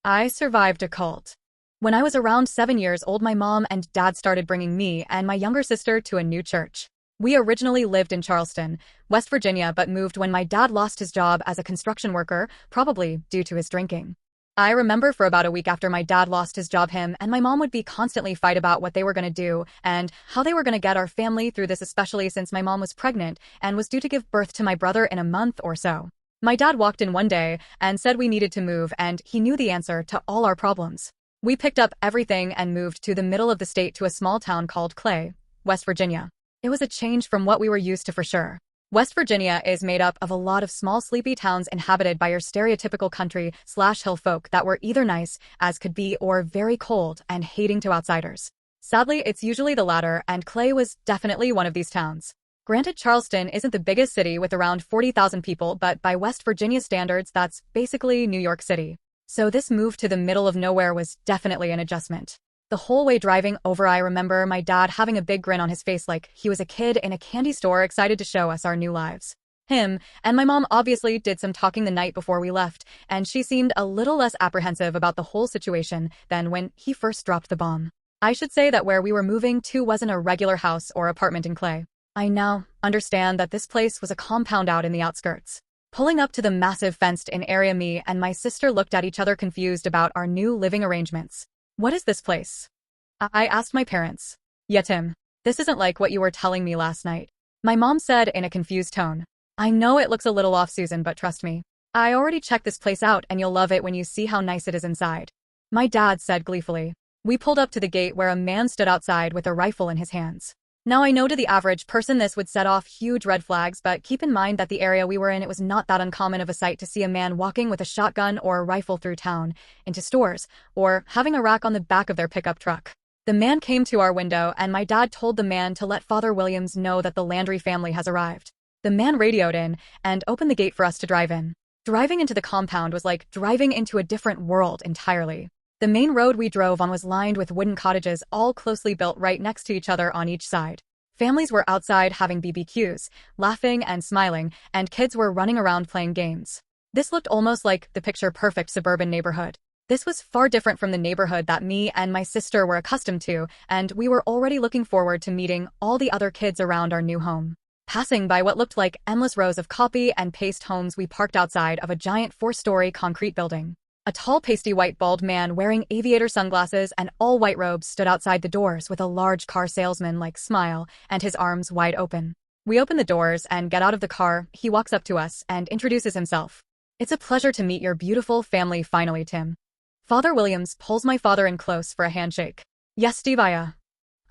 I survived a cult. When I was around 7 years old, my mom and dad started bringing me and my younger sister to a new church. We originally lived in Charleston, West Virginia, but moved when my dad lost his job as a construction worker, probably due to his drinking. I remember for about a week after my dad lost his job, him and my mom would be constantly fight about what they were going to do and how they were going to get our family through this, especially since my mom was pregnant and was due to give birth to my brother in a month or so. My dad walked in one day and said we needed to move, and he knew the answer to all our problems. We picked up everything and moved to the middle of the state to a small town called Clay, West Virginia. It was a change from what we were used to for sure. West Virginia is made up of a lot of small sleepy towns inhabited by your stereotypical country/hill folk that were either nice as could be or very cold and hating to outsiders. Sadly, it's usually the latter, and Clay was definitely one of these towns. Granted, Charleston isn't the biggest city with around 40,000 people, but by West Virginia standards, that's basically New York City. So this move to the middle of nowhere was definitely an adjustment. The whole way driving over, I remember my dad having a big grin on his face like he was a kid in a candy store excited to show us our new lives. Him and my mom obviously did some talking the night before we left, and she seemed a little less apprehensive about the whole situation than when he first dropped the bomb. I should say that where we were moving to wasn't a regular house or apartment in Clay. I now understand that this place was a compound out in the outskirts. Pulling up to the massive fenced-in area, me and my sister looked at each other confused about our new living arrangements. What is this place? I asked my parents. Yeah, Tim, this isn't like what you were telling me last night. My mom said in a confused tone. I know it looks a little off, Susan, but trust me. I already checked this place out and you'll love it when you see how nice it is inside. My dad said gleefully. We pulled up to the gate where a man stood outside with a rifle in his hands. Now I know to the average person this would set off huge red flags, but keep in mind that the area we were in, it was not that uncommon of a sight to see a man walking with a shotgun or a rifle through town, into stores, or having a rack on the back of their pickup truck. The man came to our window and my dad told the man to let Father Williams know that the Landry family has arrived. The man radioed in and opened the gate for us to drive in. Driving into the compound was like driving into a different world entirely. The main road we drove on was lined with wooden cottages, all closely built right next to each other on each side. Families were outside having BBQs, laughing and smiling, and kids were running around playing games. This looked almost like the picture-perfect suburban neighborhood. This was far different from the neighborhood that me and my sister were accustomed to, and we were already looking forward to meeting all the other kids around our new home. Passing by what looked like endless rows of copy and paste homes, we parked outside of a giant 4-story concrete building. A tall, pasty white bald man wearing aviator sunglasses and all-white robes stood outside the doors with a large car salesman-like smile and his arms wide open. We open the doors and get out of the car. He walks up to us and introduces himself. It's a pleasure to meet your beautiful family finally, Tim. Father Williams pulls my father in close for a handshake. Yes, Steve, I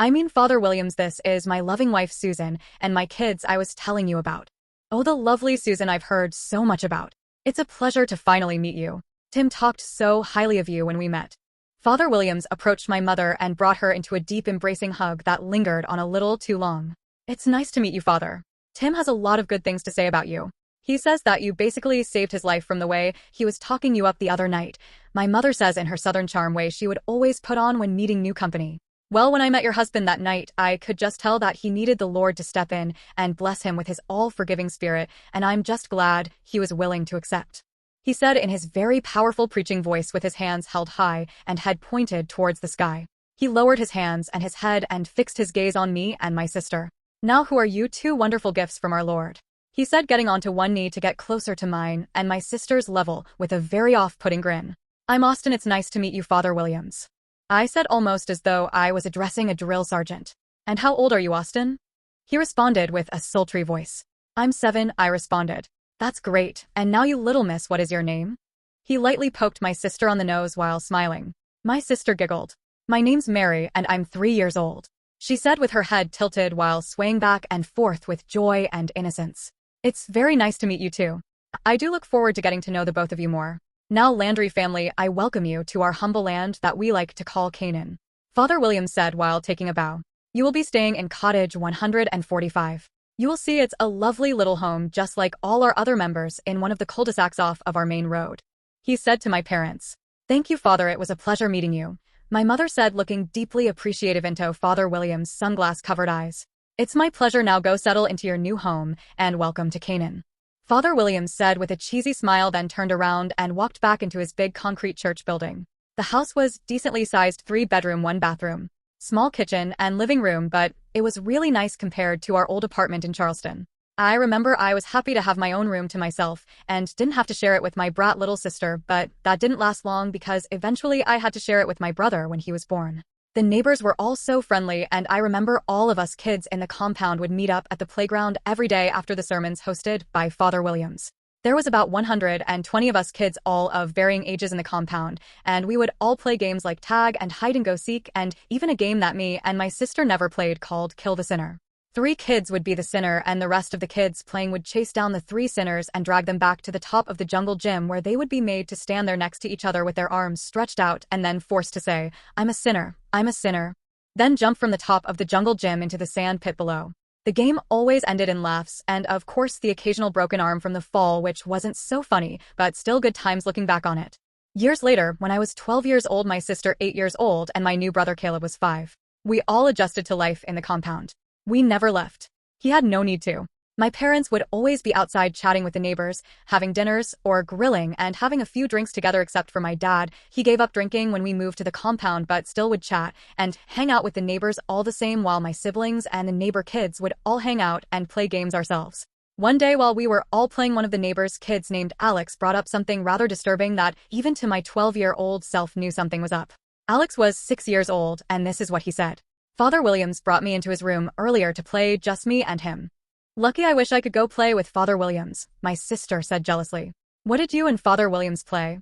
mean Father Williams, this is my loving wife Susan and my kids I was telling you about. Oh, the lovely Susan I've heard so much about. It's a pleasure to finally meet you. Tim talked so highly of you when we met. Father Williams approached my mother and brought her into a deep embracing hug that lingered on a little too long. It's nice to meet you, Father. Tim has a lot of good things to say about you. He says that you basically saved his life from the way he was talking you up the other night. My mother says in her Southern charm way she would always put on when meeting new company. Well, when I met your husband that night, I could just tell that he needed the Lord to step in and bless him with his all-forgiving spirit, and I'm just glad he was willing to accept. He said in his very powerful preaching voice with his hands held high and head pointed towards the sky. He lowered his hands and his head and fixed his gaze on me and my sister. Now who are you, two wonderful gifts from our Lord? He said, getting onto one knee to get closer to mine and my sister's level with a very off-putting grin. I'm Austin, it's nice to meet you, Father Williams. I said almost as though I was addressing a drill sergeant. And how old are you, Austin? He responded with a sultry voice. I'm 7, I responded. That's great, and now you little miss, what is your name? He lightly poked my sister on the nose while smiling. My sister giggled. My name's Mary, and I'm 3 years old, she said with her head tilted while swaying back and forth with joy and innocence. It's very nice to meet you too. I do look forward to getting to know the both of you more. Now, Landry family, I welcome you to our humble land that we like to call Canaan. Father Williams said while taking a bow. You will be staying in cottage 145. You will see it's a lovely little home just like all our other members in one of the cul-de-sacs off of our main road. He said to my parents. Thank you, Father, it was a pleasure meeting you. My mother said, looking deeply appreciative into Father Williams' sunglass-covered eyes. It's my pleasure, now go settle into your new home and welcome to Canaan. Father Williams said with a cheesy smile, then turned around and walked back into his big concrete church building. The house was decently sized, 3-bedroom, 1-bathroom. Small kitchen and living room, but it was really nice compared to our old apartment in Charleston. I remember I was happy to have my own room to myself and didn't have to share it with my brat little sister, but that didn't last long because eventually I had to share it with my brother when he was born. The neighbors were all so friendly, and I remember all of us kids in the compound would meet up at the playground every day after the sermons hosted by Father Williams. There was about 120 of us kids, all of varying ages in the compound, and we would all play games like tag and hide-and-go-seek, and even a game that me and my sister never played called Kill the Sinner. 3 kids would be the sinner, and the rest of the kids playing would chase down the 3 sinners and drag them back to the top of the jungle gym, where they would be made to stand there next to each other with their arms stretched out and then forced to say, "I'm a sinner, I'm a sinner." Then jump from the top of the jungle gym into the sand pit below. The game always ended in laughs and, of course, the occasional broken arm from the fall, which wasn't so funny, but still good times looking back on it. Years later, when I was 12 years old, my sister 8 years old, and my new brother Caleb was 5. We all adjusted to life in the compound. We never left. He had no need to. My parents would always be outside chatting with the neighbors, having dinners or grilling and having a few drinks together, except for my dad. He gave up drinking when we moved to the compound but still would chat and hang out with the neighbors all the same, while my siblings and the neighbor kids would all hang out and play games ourselves. One day while we were all playing, one of the neighbor's kids named Alex brought up something rather disturbing that even to my 12-year-old self knew something was up. Alex was 6 years old, and this is what he said. Father Williams brought me into his room earlier to play just me and him. Lucky, I wish I could go play with Father Williams, my sister said jealously. What did you and Father Williams play?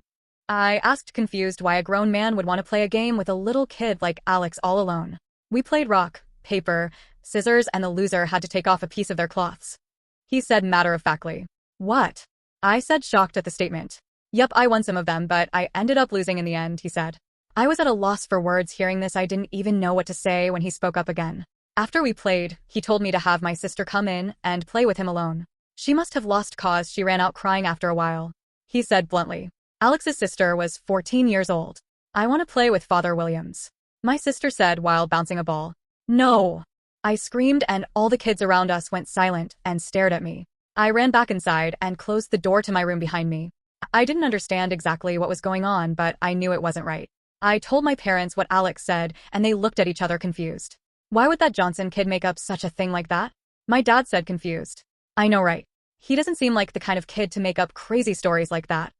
I asked, confused why a grown man would want to play a game with a little kid like Alex all alone. We played rock, paper, scissors, and the loser had to take off a piece of their cloths. He said matter-of-factly. What? I said, shocked at the statement. Yup, I won some of them, but I ended up losing in the end, he said. I was at a loss for words. Hearing this, I didn't even know what to say when he spoke up again. After we played, he told me to have my sister come in and play with him alone. She must have lost cause. She ran out crying after a while. He said bluntly. Alex's sister was 14 years old. I want to play with Father Williams, my sister said while bouncing a ball. No! I screamed, and all the kids around us went silent and stared at me. I ran back inside and closed the door to my room behind me. I didn't understand exactly what was going on, but I knew it wasn't right. I told my parents what Alex said, and they looked at each other confused. Why would that Johnson kid make up such a thing like that? My dad said, confused. I know, right? He doesn't seem like the kind of kid to make up crazy stories like that.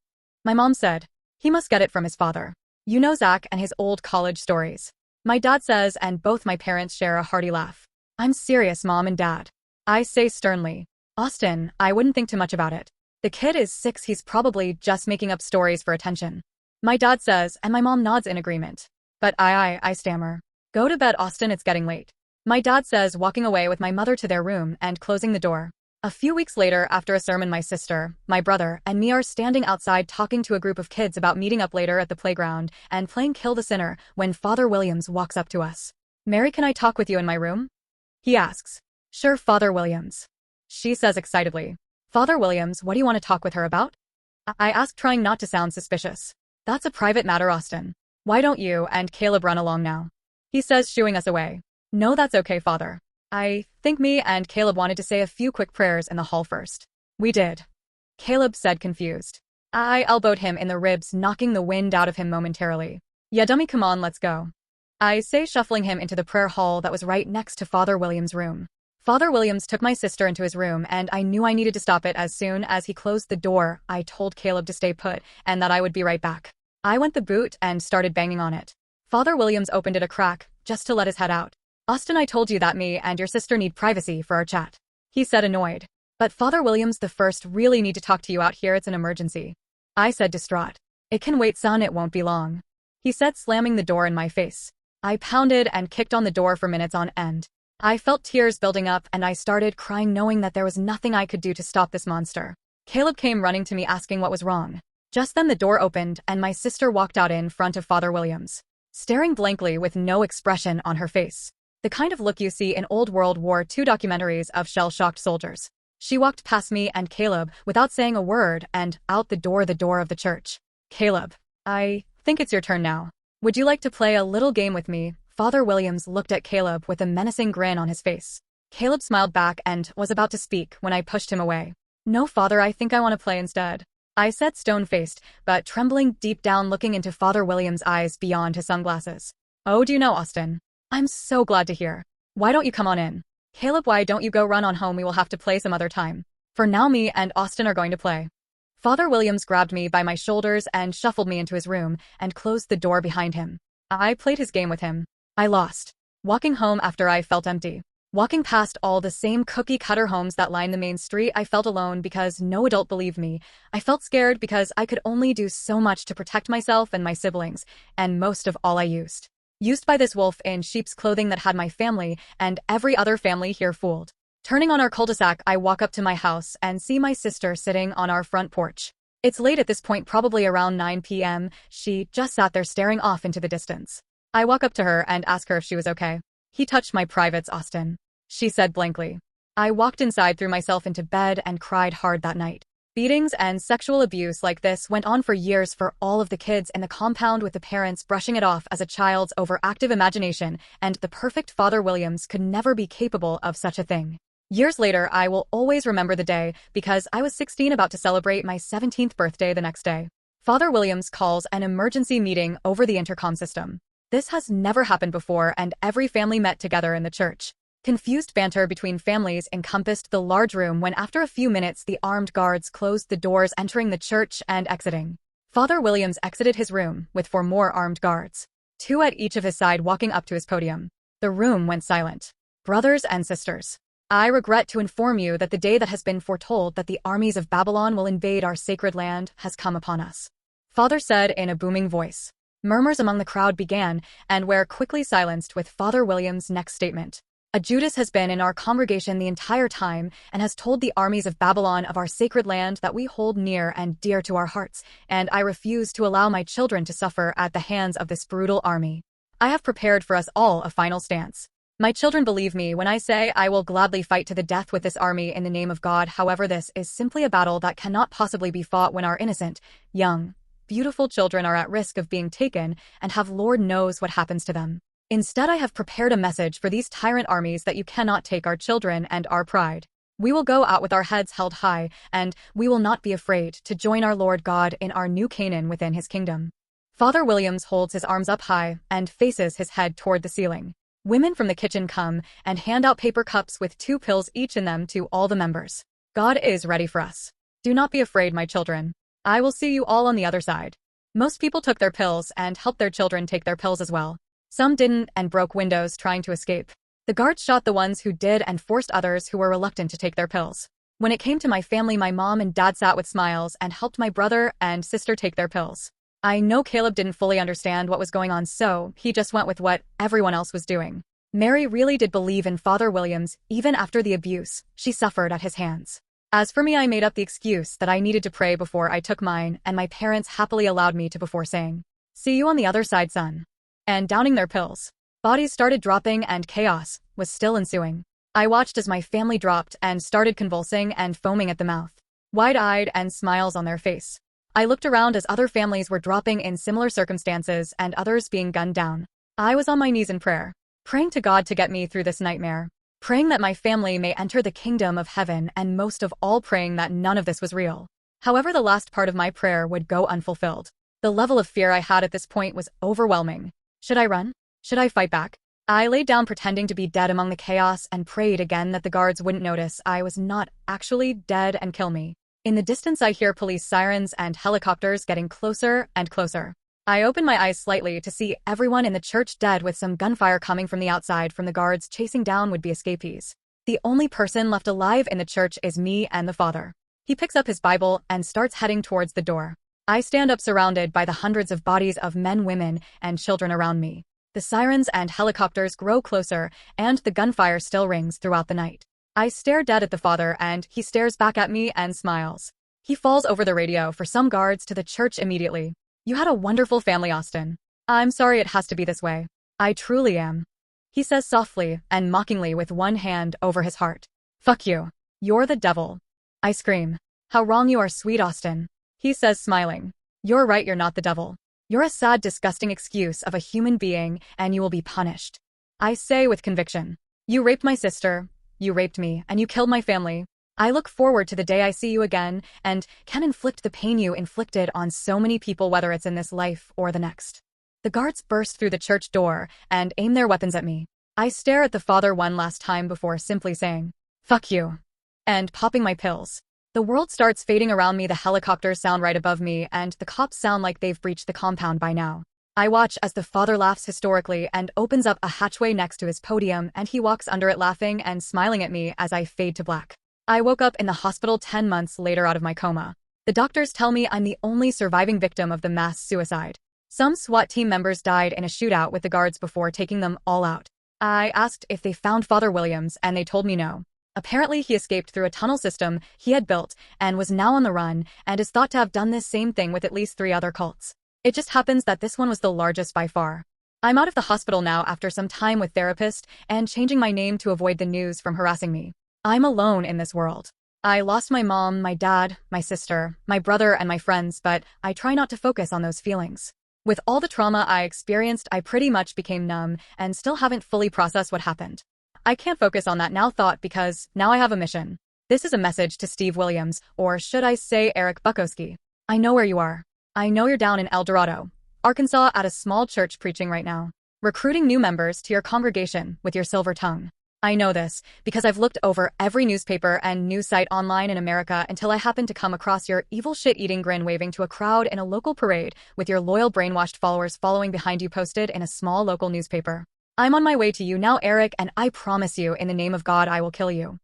My mom said, he must get it from his father. You know Zach and his old college stories. My dad says, and both my parents share a hearty laugh. I'm serious, Mom and Dad. I say sternly. Austin, I wouldn't think too much about it. The kid is 6, he's probably just making up stories for attention. My dad says, and my mom nods in agreement. But I stammer. Go to bed, Austin, it's getting late. My dad says, walking away with my mother to their room and closing the door. A few weeks later, after a sermon, my sister, my brother, and me are standing outside talking to a group of kids about meeting up later at the playground and playing Kill the Sinner when Father Williams walks up to us. Mary, can I talk with you in my room? He asks. Sure, Father Williams. She says excitedly. Father Williams, what do you want to talk with her about? I ask, trying not to sound suspicious. That's a private matter, Austin. Why don't you and Caleb run along now? He says, shooing us away. No, that's okay, Father. I think me and Caleb wanted to say a few quick prayers in the hall first. We did. Caleb said, confused. I elbowed him in the ribs, knocking the wind out of him momentarily. Yeah, dummy, come on, let's go. I say, shuffling him into the prayer hall that was right next to Father Williams' room. Father Williams took my sister into his room, and I knew I needed to stop it. As soon as he closed the door, I told Caleb to stay put and that I would be right back. I went the boot and started banging on it. Father Williams opened it a crack, just to let his head out. Austin, I told you that me and your sister need privacy for our chat. He said, annoyed. But Father Williams, the first really need to talk to you out here, it's an emergency. I said, distraught. It can wait, son, it won't be long. He said, slamming the door in my face. I pounded and kicked on the door for minutes on end. I felt tears building up, and I started crying, knowing that there was nothing I could do to stop this monster. Caleb came running to me asking what was wrong. Just then the door opened, and my sister walked out in front of Father Williams, staring blankly with no expression on her face. The kind of look you see in old World War II documentaries of shell-shocked soldiers. She walked past me and Caleb without saying a word and out the door of the church. Caleb, I think it's your turn now. Would you like to play a little game with me? Father Williams looked at Caleb with a menacing grin on his face. Caleb smiled back and was about to speak when I pushed him away. No, Father, I think I want to play instead. I said stone-faced, but trembling deep down, looking into Father William's eyes beyond his sunglasses. Oh, do you know, Austin? I'm so glad to hear. Why don't you come on in? Caleb, why don't you go run on home? We will have to play some other time. For now, me and Austin are going to play. Father Williams grabbed me by my shoulders and shuffled me into his room and closed the door behind him. I played his game with him. I lost. Walking home after I felt empty. Walking past all the same cookie-cutter homes that line the main street, I felt alone because no adult believed me. I felt scared because I could only do so much to protect myself and my siblings, and most of all I used. Used by this wolf in sheep's clothing that had my family and every other family here fooled. Turning on our cul-de-sac, I walk up to my house and see my sister sitting on our front porch. It's late at this point, probably around 9 p.m. She just sat there staring off into the distance. I walk up to her and ask her if she was okay. He touched my privates, Austin. She said blankly. I walked inside, threw myself into bed, and cried hard that night. Beatings and sexual abuse like this went on for years for all of the kids in the compound, with the parents brushing it off as a child's overactive imagination, and the perfect Father Williams could never be capable of such a thing. Years later, I will always remember the day because I was 16, about to celebrate my 17th birthday the next day. Father Williams calls an emergency meeting over the intercom system. This has never happened before, and every family met together in the church. Confused banter between families encompassed the large room when after a few minutes the armed guards closed the doors, entering the church and exiting. Father Williams exited his room with 4 more armed guards, 2 at each of his side, walking up to his podium. The room went silent. Brothers and sisters, I regret to inform you that the day that has been foretold, that the armies of Babylon will invade our sacred land, has come upon us. Father said in a booming voice. Murmurs among the crowd began and were quickly silenced with Father Williams' next statement. A Judas has been in our congregation the entire time and has told the armies of Babylon of our sacred land that we hold near and dear to our hearts, and I refuse to allow my children to suffer at the hands of this brutal army. I have prepared for us all a final stance. My children believe me when I say I will gladly fight to the death with this army in the name of God. However, this is simply a battle that cannot possibly be fought when our innocent, young, beautiful children are at risk of being taken and have Lord knows what happens to them. Instead, I have prepared a message for these tyrant armies that you cannot take our children and our pride. We will go out with our heads held high, and we will not be afraid to join our Lord God in our new Canaan within his kingdom. Father Williams holds his arms up high and faces his head toward the ceiling. Women from the kitchen come and hand out paper cups with 2 pills each in them to all the members. God is ready for us. Do not be afraid, my children. I will see you all on the other side. Most people took their pills and helped their children take their pills as well. Some didn't and broke windows trying to escape. The guards shot the ones who did and forced others who were reluctant to take their pills. When it came to my family, my mom and dad sat with smiles and helped my brother and sister take their pills. I know Caleb didn't fully understand what was going on, so he just went with what everyone else was doing. Mary really did believe in Father Williams, even after the abuse she suffered at his hands. As for me, I made up the excuse that I needed to pray before I took mine, and my parents happily allowed me to, before saying, "See you on the other side, son," and downing their pills. Bodies started dropping and chaos was still ensuing. I watched as my family dropped and started convulsing and foaming at the mouth, wide-eyed and smiles on their face. I looked around as other families were dropping in similar circumstances and others being gunned down. I was on my knees in prayer, praying to God to get me through this nightmare, praying that my family may enter the kingdom of heaven, and most of all praying that none of this was real. However, the last part of my prayer would go unfulfilled. The level of fear I had at this point was overwhelming. Should I run? Should I fight back? I laid down pretending to be dead among the chaos and prayed again that the guards wouldn't notice I was not actually dead and kill me. In the distance, I hear police sirens and helicopters getting closer and closer. I open my eyes slightly to see everyone in the church dead, with some gunfire coming from the outside from the guards chasing down would-be escapees. The only person left alive in the church is me and the father. He picks up his Bible and starts heading towards the door. I stand up, surrounded by the hundreds of bodies of men, women, and children around me. The sirens and helicopters grow closer, and the gunfire still rings throughout the night. I stare dead at the father, and he stares back at me and smiles. He falls over the radio for some guards to the church immediately. "You had a wonderful family, Austin. I'm sorry it has to be this way." "I truly am," he says softly and mockingly with one hand over his heart. "Fuck you. You're the devil." I scream. "How wrong you are, sweet Austin." He says, smiling. "You're right, you're not the devil. You're a sad, disgusting excuse of a human being, and you will be punished." I say with conviction. "You raped my sister, you raped me, and you killed my family. I look forward to the day I see you again and can inflict the pain you inflicted on so many people, whether it's in this life or the next. The guards burst through the church door and aim their weapons at me. I stare at the father one last time before simply saying, "Fuck you," and popping my pills. The world starts fading around me, the helicopters sound right above me, and the cops sound like they've breached the compound by now. I watch as the father laughs historically and opens up a hatchway next to his podium, and he walks under it laughing and smiling at me as I fade to black. I woke up in the hospital 10 months later out of my coma. The doctors tell me I'm the only surviving victim of the mass suicide. Some SWAT team members died in a shootout with the guards before taking them all out. I asked if they found Father Williams, and they told me no. Apparently he escaped through a tunnel system he had built and was now on the run, and is thought to have done this same thing with at least 3 other cults. It just happens that this one was the largest by far. I'm out of the hospital now after some time with therapist and changing my name to avoid the news from harassing me. I'm alone in this world. I lost my mom, my dad, my sister, my brother, and my friends, but I try not to focus on those feelings. With all the trauma I experienced, I pretty much became numb and still haven't fully processed what happened. I can't focus on that now thought because now I have a mission. This is a message to Steve Williams, or should I say Eric Bukowski. I know where you are. I know you're down in El Dorado, Arkansas, at a small church preaching right now, recruiting new members to your congregation with your silver tongue. I know this because I've looked over every newspaper and news site online in America until I happened to come across your evil shit-eating grin waving to a crowd in a local parade with your loyal brainwashed followers following behind you, posted in a small local newspaper. I'm on my way to you now, Eric, and I promise you, in the name of God, I will kill you.